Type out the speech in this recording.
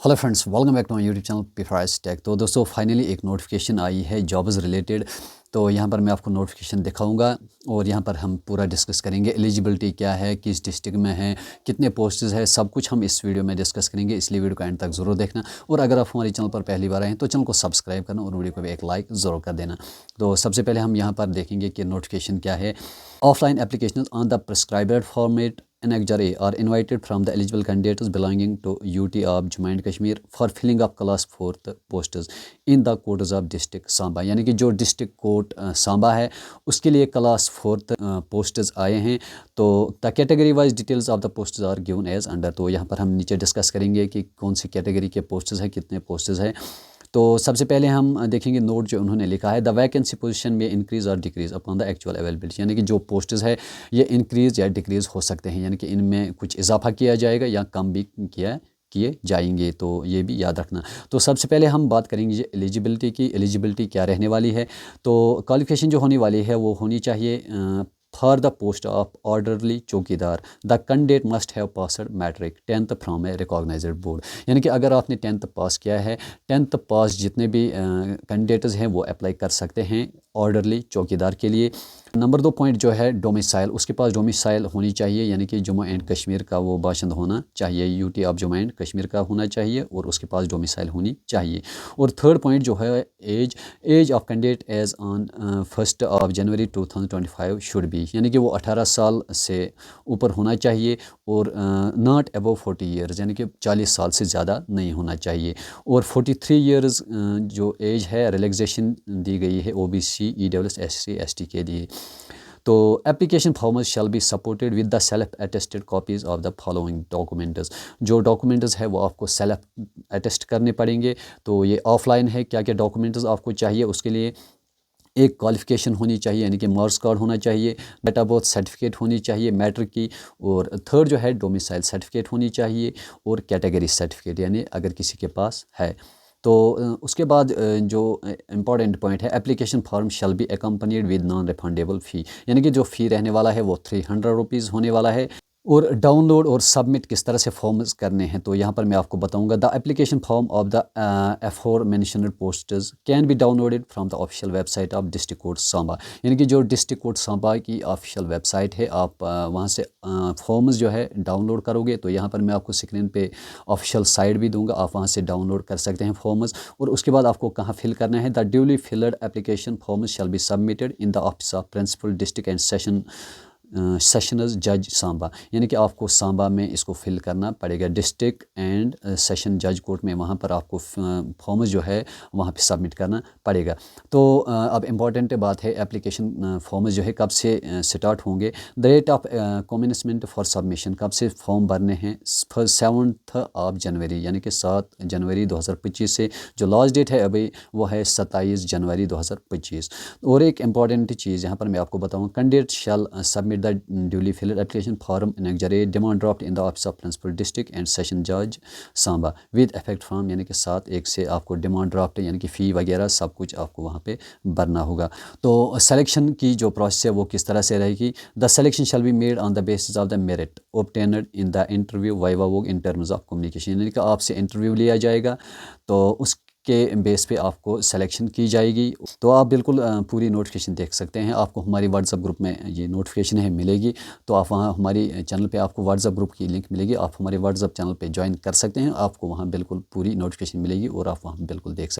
Hello friends, welcome back to my YouTube channel पीफराइज tech. तो दोस्तों फाइनली एक नोटिफिकेशन आई है जॉब्स रिलेटेड। तो यहाँ पर मैं आपको नोटिफिकेशन दिखाऊंगा और यहाँ पर हम पूरा डिस्कस करेंगे एलिजिबिलिटी क्या है, किस डिस्ट्रिक्ट में है, कितने पोस्ट्स है, सब कुछ हम इस वीडियो में डिस्कस करेंगे। इसलिए वीडियो को एंड तक ज़रूर देखना। और अगर आप हमारे चैनल पर पहली बार आए हैं तो चैनल को सब्सक्राइब करना और वीडियो को भी एक लाइक ज़रूर कर देना। तो सबसे पहले हम यहाँ पर देखेंगे कि नोटिफिकेशन क्या है। Offline application on the prescribed format NXRA are invited from the eligible candidates belonging to UT of Jammu and Kashmir for filling up class 4th posts in the courts of district Samba। यानी कि जो district court Samba है उसके लिए class 4th posts आए हैं। तो the category wise details of the posts are given as under. तो यहाँ पर हम नीचे डिस्कस करेंगे कि कौन सी कैटेगरी के पोस्ट्स हैं, कितने पोस्ट्स हैं। तो सबसे पहले हम देखेंगे नोट जो उन्होंने लिखा है, द वैकेंसी पोजीशन में इंक्रीज़ और decrease upon the actual availability. यानी कि जो पोस्ट्स है ये इंक्रीज़ या डिक्रीज़ हो सकते हैं, यानी कि इनमें कुछ इजाफा किया जाएगा या कम भी किए जाएंगे। तो ये भी याद रखना। तो सबसे पहले हम बात करेंगे एलिजिबिलिटी की। एलिजिबिलिटी क्या रहने वाली है। तो क्वालिफिकेशन जो होने वाली है वो होनी चाहिए for the post of orderly chowkidar the candidate must have passed matric 10th from a recognised board. यानी कि अगर आपने 10th पास किया है, 10th पास जितने भी कैंडिडेट्स हैं वो अप्लाई कर सकते हैं ऑर्डरली चौकीदार के लिए। नंबर 2 पॉइंट जो है डोमिसाइल, उसके पास डोमिसाइल होनी चाहिए, यानी कि जम्मू एंड कश्मीर का वो बाशिंद होना चाहिए, UT of Jammu and Kashmir का होना चाहिए और उसके पास डोमिसाइल होनी चाहिए। और 3rd पॉइंट जो है age of candidate age on 1 January 2025 should be, यानी कि वो 18 साल से ऊपर होना चाहिए और नॉट अबव 40 ईयर्स, यानी कि 40 साल से ज़्यादा नहीं होना चाहिए। और 43 ईयर्स जो एज है रिलैक्सेशन दी गई है OBC EWS SC ST के लिए। तो application forms shall be supported with the self attested copies of the following documents. जो डॉक्यूमेंट्स है वो आपको सेल्फ अटेस्ट करने पड़ेंगे। तो ये ऑफलाइन है, क्या क्या डॉक्यूमेंट्स आपको चाहिए उसके लिए। एक क्वालिफिकेशन होनी चाहिए, यानी कि मार्क्स कार्ड होना चाहिए, डेट ऑफ बर्थ सर्टिफिकेट होनी चाहिए मैट्रिक की, और 3rd जो है डोमिसाइल सर्टिफिकेट होनी चाहिए और कैटेगरी सर्टिफिकेट, यानी अगर किसी के पास है। तो उसके बाद जो इम्पॉर्टेंट पॉइंट है, application form shall be accompanied with non refundable fee, यानी कि जो फ़ी रहने वाला है वो 300 रुपीज़ होने वाला है। और डाउनलोड और सबमिट किस तरह से फॉर्म्स करने हैं तो यहाँ पर मैं आपको बताऊंगा। The application form of the aforementioned posts can be downloaded from the official website of district court Samba. यानी कि जो डिस्ट्रिक्ट कोर्ट सांबा की ऑफिशियल वेबसाइट है, आप वहाँ से फॉर्म्स जो है डाउनलोड करोगे। तो यहाँ पर मैं आपको स्क्रीन पे ऑफिशियल साइट भी दूंगा, आप वहाँ से डाउनलोड कर सकते हैं फॉर्म्स। और उसके बाद आपको कहाँ फिल करना है, the duly filled application forms shall be submitted in the office of principal district and sessions जज सांबा। यानी कि आपको सांबा में इसको फिल करना पड़ेगा, डिस्ट्रिक्ट एंड सेशन जज कोर्ट में, वहाँ पर आपको फॉर्म जो है वहाँ पे सबमिट करना पड़ेगा। तो अब इम्पॉर्टेंट बात है, एप्लीकेशन फॉर्म जो है कब से स्टार्ट होंगे। The date of commencement for submission, कब से फॉर्म भरने हैं, 7 जनवरी, यानी कि 7 जनवरी 2025 से। जो लास्ट डेट है अभी वो है 27 जनवरी 2025। और एक इम्पॉर्टेंट चीज़ यहाँ पर मैं आपको बताऊँ, candidate shell submit the duly filled application form in NXRA demand draft in the office of principal district and session judge Samba with effect from, यानी कि 7/1 से आपको डिमांड ड्राफ्ट यानी कि फ़ी वगैरह सब कुछ आपको वहाँ पे भरना होगा। तो सिलेक्शन की जो प्रोसेस है वो किस तरह से रहेगी। The selection shall be made on the basis of the merit obtained in the interview viva woke in terms of communication, यानी कि आपसे इंटरव्यू लिया जाएगा तो उस के बेस पे आपको सिलेक्शन की जाएगी। तो आप बिल्कुल पूरी नोटिफिकेशन देख सकते हैं। आपको हमारी व्हाट्सएप ग्रुप में ये नोटिफिकेशन है मिलेगी, तो आप वहाँ हमारी चैनल पे आपको व्हाट्सएप ग्रुप की लिंक मिलेगी, आप हमारे व्हाट्सएप चैनल पे ज्वाइन कर सकते हैं। आपको वहाँ बिल्कुल पूरी नोटिफिकेशन मिलेगी और आप वहाँ बिल्कुल देख सकते हैं।